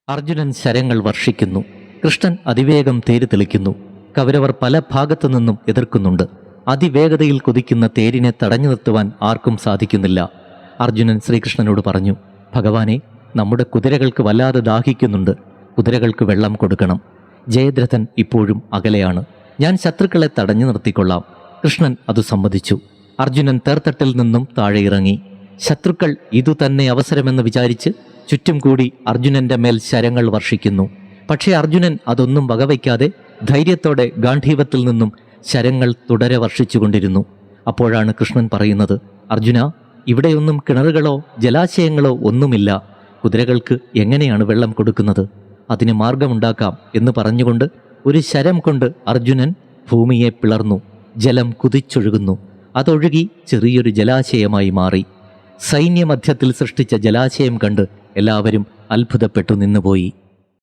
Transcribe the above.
അർജുനൻ ശരങ്ങൾ വർഷിക്കുന്നു. കൃഷ്ണൻ അതിവേഗം തേര് തെളിക്കുന്നു. കൗരവർ പല ഭാഗത്തു നിന്നും എതിർക്കുന്നുണ്ട്. അതിവേഗതയിൽ കുതിക്കുന്ന തേരിനെ തടഞ്ഞു നിർത്തുവാൻ ആർക്കും സാധിക്കുന്നില്ല. അർജുനൻ ശ്രീകൃഷ്ണനോട് പറഞ്ഞു, ഭഗവാനെ, നമ്മുടെ കുതിരകൾക്ക് വല്ലാതെ ദാഹിക്കുന്നുണ്ട്. കുതിരകൾക്ക് വെള്ളം കൊടുക്കണം. ജയദ്രഥൻ ഇപ്പോഴും അകലെയാണ്. ഞാൻ ശത്രുക്കളെ തടഞ്ഞു നിർത്തിക്കൊള്ളാം. കൃഷ്ണൻ അതു സമ്മതിച്ചു. അർജുനൻ തേർത്തട്ടിൽ നിന്നും താഴെ ഇറങ്ങി. ശത്രുക്കൾ ഇതുതന്നെ അവസരമെന്ന് വിചാരിച്ച് ചുറ്റും കൂടി അർജുനന്റെ മേൽ ശരങ്ങൾ വർഷിക്കുന്നു. പക്ഷേ അർജുനൻ അതൊന്നും വകവയ്ക്കാതെ ധൈര്യത്തോടെ ഗാന്ധീവത്തിൽ നിന്നും ശരങ്ങൾ തുടരെ വർഷിച്ചുകൊണ്ടിരുന്നു. അപ്പോഴാണ് കൃഷ്ണൻ പറയുന്നത്, അർജുന, ഇവിടെയൊന്നും കിണറുകളോ ജലാശയങ്ങളോ ഒന്നുമില്ല. കുതിരകൾക്ക് എങ്ങനെയാണ് വെള്ളം കൊടുക്കുന്നത്? അതിന് മാർഗമുണ്ടാക്കാം എന്ന് പറഞ്ഞുകൊണ്ട് ഒരു ശരം കൊണ്ട് അർജുനൻ ഭൂമിയെ പിളർന്നു. ജലം കുതിച്ചൊഴുകുന്നു. അതൊഴുകി ചെറിയൊരു ജലാശയമായി മാറി. സൈന്യമധ്യത്തിൽ സൃഷ്ടിച്ച ജലാശയം കണ്ട് എല്ലാവരും അത്ഭുതപ്പെട്ടു നിന്നുപോയി.